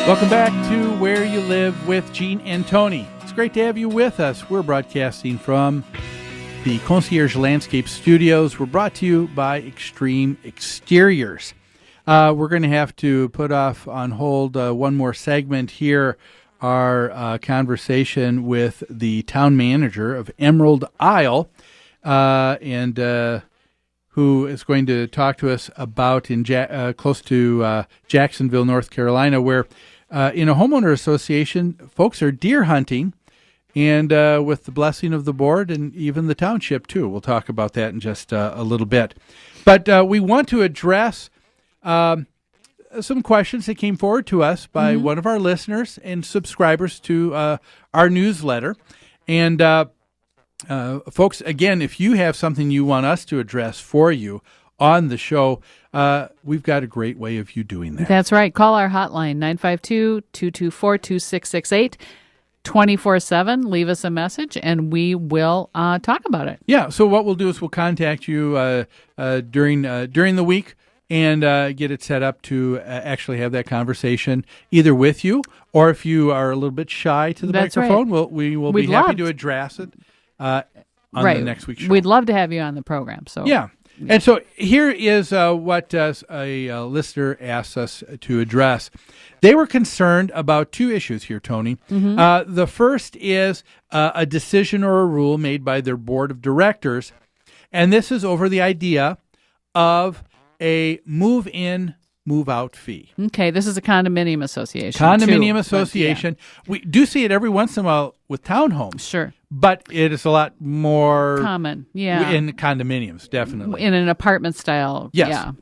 Welcome back to Where You Live with Gene and Toni. It's great to have you with us. We're broadcasting from the Concierge Landscape Studios. We're brought to you by Extreme Exteriors. We're going to have to put off on hold one more segment here, our conversation with the town manager of Emerald Isle, and who is going to talk to us about in close to Jacksonville, North Carolina, where in a homeowner association, folks are deer hunting, and with the blessing of the board and even the township, too. We'll talk about that in just a little bit. But we want to address some questions that came forward to us by one of our listeners and subscribers to our newsletter. And folks, again, if you have something you want us to address for you on the show, we've got a great way of you doing that. That's right. Call our hotline, 952-224-2668, 24/7. Leave us a message, and we will talk about it. Yeah, so what we'll do is we'll contact you during the week and get it set up to actually have that conversation either with you, or if you are a little bit shy to the microphone, right. we will be happy to address it on the next week's show. We'd love to have you on the program. So yeah. And so here is what a listener asked us to address. They were concerned about two issues here, Toni. The first is a decision or a rule made by their board of directors, and this is over the idea of a move-in, move-out fee. Okay, this is a condominium association. Association. Yeah. We do see it every once in a while with townhomes. Sure. But it is a lot more common, in condominiums, definitely. In an apartment style, yes.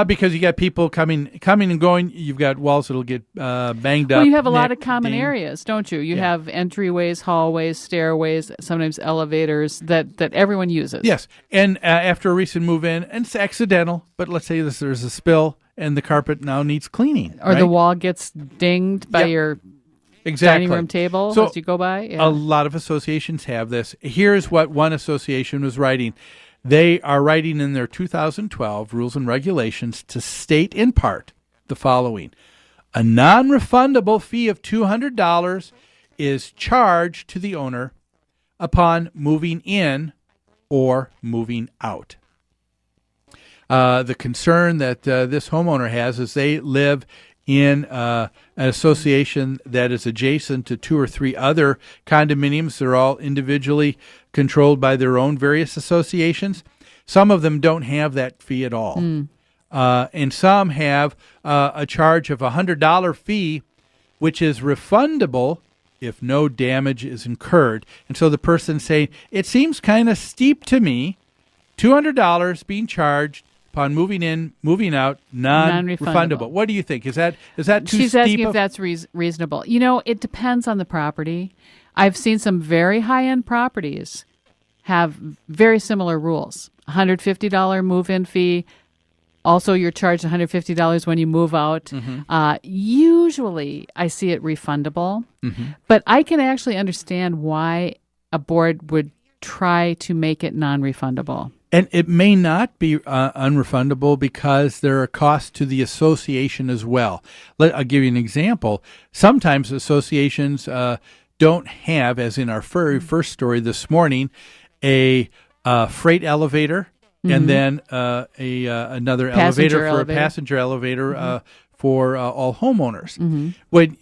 Because you got people coming and going. You've got walls that'll get banged up. Well, you have a lot of common areas, don't you? You have entryways, hallways, stairways, sometimes elevators that everyone uses. Yes, and after a recent move-in, and it's accidental, but let's say there's a spill and the carpet now needs cleaning. Or the wall gets dinged by your dining room table as you go by. Yeah. A lot of associations have this. Here's what one association was writing. They are writing in their 2012 rules and regulations to state in part the following. A non-refundable fee of $200 is charged to the owner upon moving in or moving out. The concern that this homeowner has is they live in an association that is adjacent to two or three other condominiums. They're all individually controlled by their own various associations. Some of them don't have that fee at all. And some have a charge of a $100 fee, which is refundable if no damage is incurred. And so the person's saying, it seems kind of steep to me, $200 being charged upon moving in, moving out, non-refundable. What do you think? Is that too steep? She's asking if that's reasonable. You know, it depends on the property. I've seen some very high-end properties have very similar rules. $150 move-in fee. Also, you're charged $150 when you move out. Usually, I see it refundable. But I can actually understand why a board would try to make it non-refundable. And it may not be unrefundable because there are costs to the association as well. I'll give you an example. Sometimes associations don't have, as in our very first story this morning, a freight elevator and then another elevator for a passenger elevator for all homeowners. When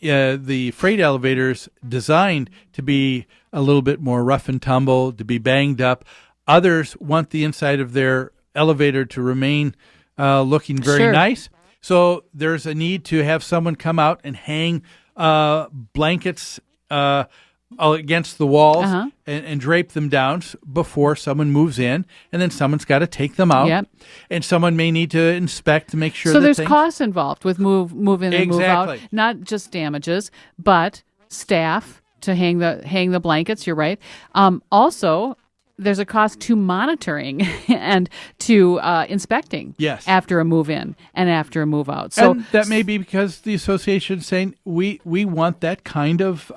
the freight elevator's designed to be a little bit more rough and tumble, to be banged up, others want the inside of their elevator to remain looking very nice. So there's a need to have someone come out and hang blankets against the walls and drape them down before someone moves in, and then someone's got to take them out, and someone may need to inspect to make sure. So there's costs involved with move in and move out, Exactly. not just damages, but staff to hang the blankets. You're right. Also, there's a cost to monitoring and to inspecting after a move in and after a move out. So and that may be because the association is saying we want that kind of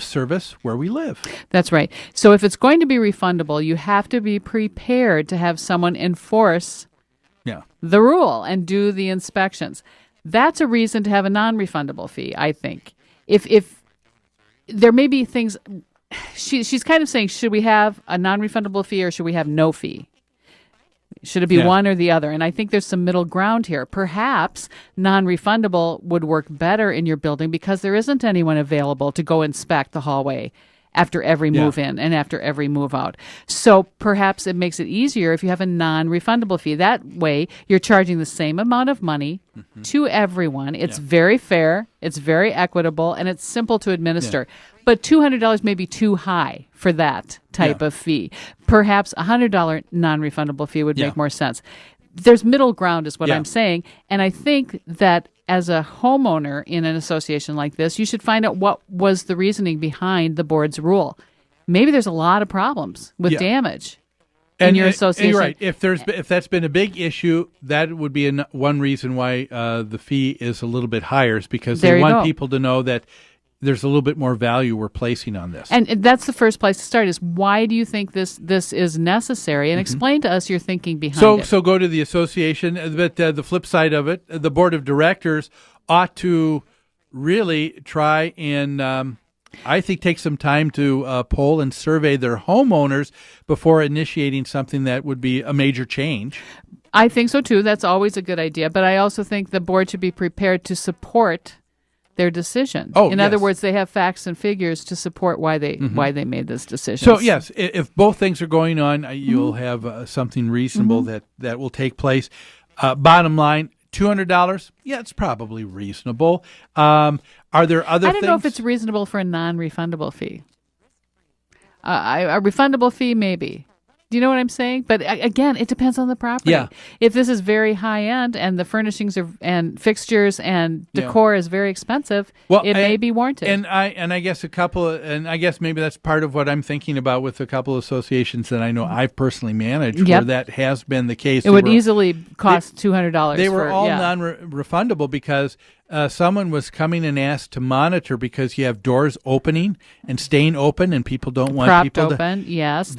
service where we live. That's right. So if it's going to be refundable, you have to be prepared to have someone enforce the rule and do the inspections. that's a reason to have a non-refundable fee, I think. If there may be things, she's kind of saying, should we have a non-refundable fee or should we have no fee? Should it be one or the other? And I think there's some middle ground here. Perhaps non-refundable would work better in your building because there isn't anyone available to go inspect the hallway after every move in and after every move out. So perhaps it makes it easier if you have a non-refundable fee. That way, you're charging the same amount of money to everyone. It's very fair, it's very equitable, and it's simple to administer. But $200 may be too high for that type of fee. Perhaps a $100 non-refundable fee would make more sense. There's middle ground is what I'm saying. And I think that as a homeowner in an association like this, you should find out what was the reasoning behind the board's rule. Maybe there's a lot of problems with damage in your association. You're right. If that's been a big issue, that would be one reason why the fee is a little bit higher, is because they want people to know that there's a little bit more value we're placing on this. And that's the first place to start, is why do you think this is necessary? And explain to us your thinking behind it. So go to the association, but the flip side of it, the board of directors ought to really try and, I think, take some time to poll and survey their homeowners before initiating something that would be a major change. I think so, too. That's always a good idea. But I also think the board should be prepared to support their decision. In other words, they have facts and figures to support why they made this decision. So yes, if both things are going on, you'll have something reasonable that will take place. Bottom line, $200. Yeah, it's probably reasonable. Are there other things? I don't know if it's reasonable for a non-refundable fee. A refundable fee, maybe. Do you know what I'm saying? But again, it depends on the property. Yeah. If this is very high end and the furnishings and fixtures and decor is very expensive, it may be warranted. And I guess I guess maybe that's part of what I'm thinking about with a couple of associations that I know I've personally managed, where that has been the case. It would easily cost $200. They were all non-refundable because someone was coming and asked to monitor because you have doors opening and staying open, and people don't want propped people open. Yes,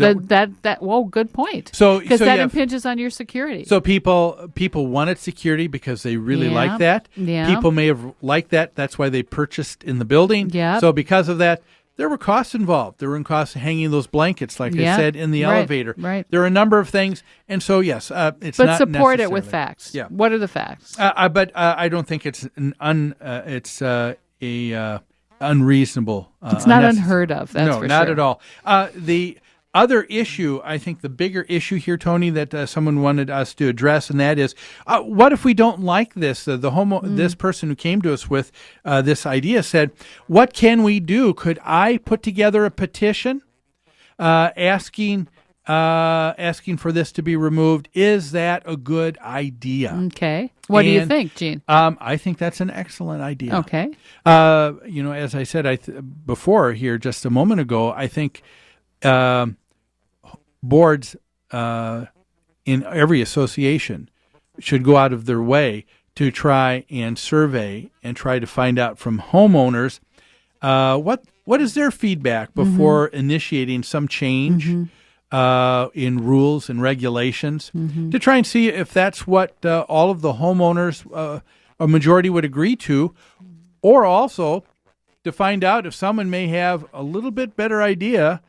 whoa, good point. Because that impinges on your security. So people wanted security because they really like that. Yeah. People may have liked that. That's why they purchased in the building. Yeah. So because of that, there were costs involved. There were costs hanging those blankets, like I said, in the elevator. Right. There are a number of things, and so yes, it's but not support it with facts. Yeah. What are the facts? But I don't think it's unreasonable. It's not unheard of. That's for sure. No, not at all. The other issue, I think the bigger issue here, Toni, that someone wanted us to address, and that is, what if we don't like this? This person who came to us with this idea said, what can we do? Could I put together a petition asking for this to be removed? Is that a good idea? Okay. What do you think, Gene? I think that's an excellent idea. Okay. As I said before here just a moment ago, I think boards in every association should go out of their way to try and survey and try to find out from homeowners what is their feedback before initiating some change in rules and regulations, to try and see if that's what all of the homeowners, a majority, would agree to, or also to find out if someone may have a little bit better idea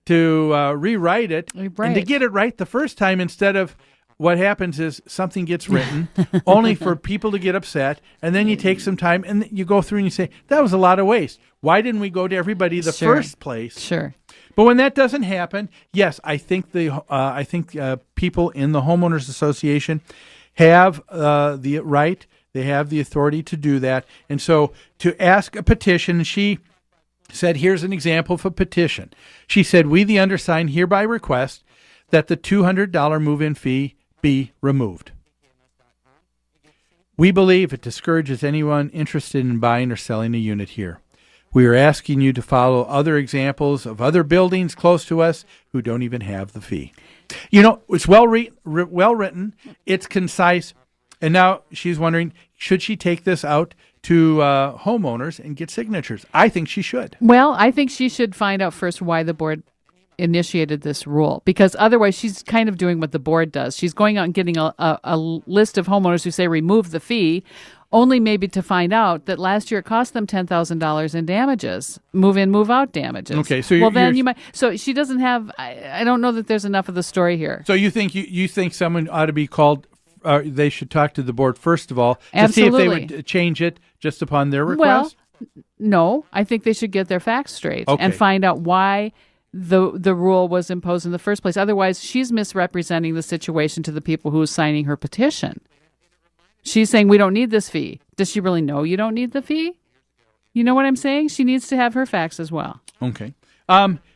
to rewrite it and to get it right the first time, instead of what happens is something gets written only for people to get upset, and then you take some time and you go through and you say, that was a lot of waste. Why didn't we go to everybody the first place? Sure. But when that doesn't happen, yes, I think people in the homeowners association have the right, they have the authority to do that. And so to ask a petition, she said, here's an example of a petition. She said, we, the undersigned, hereby request that the $200 move-in fee be removed. We believe it discourages anyone interested in buying or selling a unit here. We are asking you to follow other examples of other buildings close to us who don't even have the fee. It's well written, it's concise, and now she's wondering, should she take this out to homeowners and get signatures? I think she should. Well, I think she should find out first why the board initiated this rule, because otherwise she's kind of doing what the board does. She's going out and getting a list of homeowners who say remove the fee, only maybe to find out that last year it cost them $10,000 in damages, move in, move out damages. Okay, so you might. So she doesn't have. I don't know that there's enough of the story here. So you think someone ought to be called? They should talk to the board first of all to Absolutely. see if they would change it just upon their request. Well, no, I think they should get their facts straight Okay. and find out why the rule was imposed in the first place. Otherwise, she's misrepresenting the situation to the people who are signing her petition. She's saying we don't need this fee. Does she really know you don't need the fee? You know what I'm saying? She needs to have her facts as well. Okay.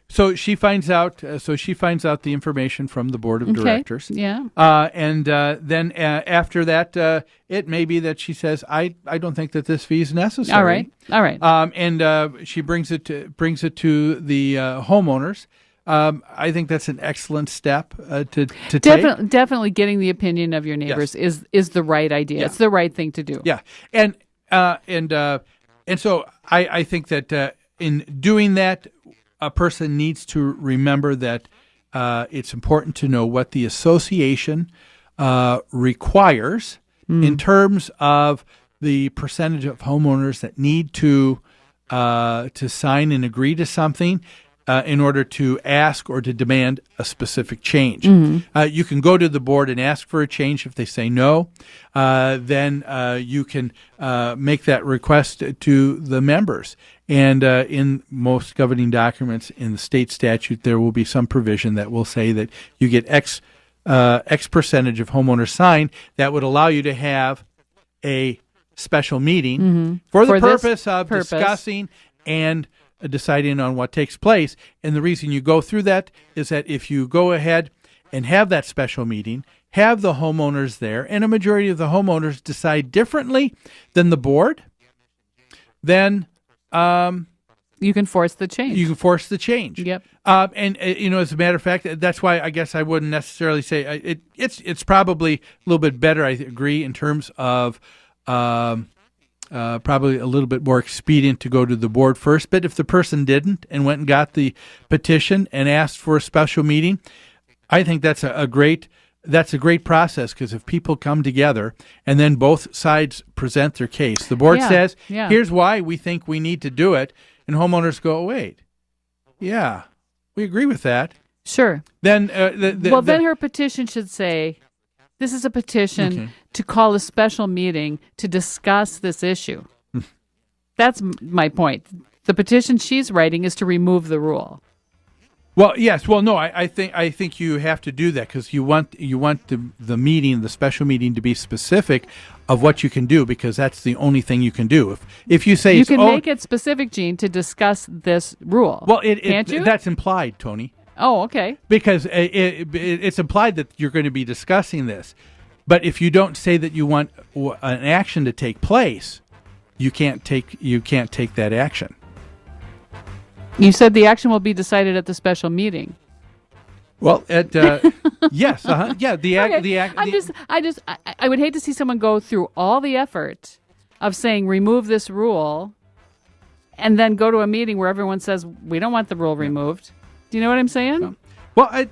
So she finds out. So she finds out the information from the board of directors. Yeah. And then after that, it may be that she says, "I don't think that this fee is necessary." All right. And she brings it to the homeowners. I think that's an excellent step to take. Definitely getting the opinion of your neighbors is the right idea. Yeah. It's the right thing to do. Yeah, and so I think that in doing that, a person needs to remember that it's important to know what the association requires in terms of the percentage of homeowners that need to sign and agree to something in order to ask or to demand a specific change. You can go to the board and ask for a change. If they say no, then you can make that request to the members. And in most governing documents in the state statute, there will be some provision that will say that you get X percentage of homeowners signed. That would allow you to have a special meeting for the purpose of discussing and deciding on what takes place. And the reason you go through that is that if you go ahead and have that special meeting, have the homeowners there, and a majority of the homeowners decide differently than the board, then you can force the change. You can force the change. Yep. And as a matter of fact, that's why I guess I wouldn't necessarily say it's probably a little bit better. I agree in terms of probably a little bit more expedient to go to the board first. But if the person didn't and went and got the petition and asked for a special meeting, I think that's a great process, because if people come together and then both sides present their case, the board says, here's why we think we need to do it, and homeowners go, oh, wait, yeah, we agree with that. Sure. Then then her petition should say, this is a petition to call a special meeting to discuss this issue. That's my point. The petition she's writing is to remove the rule. Well, yes. Well, no. I think you have to do that because you want the meeting, the special meeting, to be specific of what you can do, because that's the only thing you can do. If you say you can make it specific, Gene, to discuss this rule. Well, can't you? That's implied, Tony. Oh, okay. Because it's implied that you're going to be discussing this, but if you don't say that you want an action to take place, you can't take that action. You said the action will be decided at the special meeting. Well, yes, yeah. I would hate to see someone go through all the effort of saying remove this rule, and then go to a meeting where everyone says we don't want the rule removed. Do you know what I'm saying? Well, I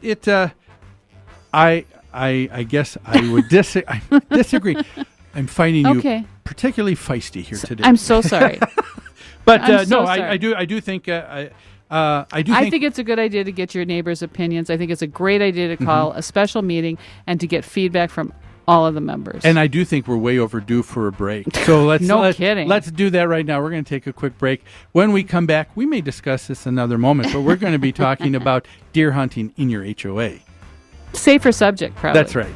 guess I would disagree. I'm finding you particularly feisty here today. I'm so sorry. But I do think I think it's a good idea to get your neighbors' opinions. I think it's a great idea to call a special meeting and to get feedback from all of the members. And I do think we're way overdue for a break. So let's kidding. Let's do that right now. We're going to take a quick break. When we come back, we may discuss this another moment, but we're going to be talking about deer hunting in your HOA. Safer subject, probably. That's right.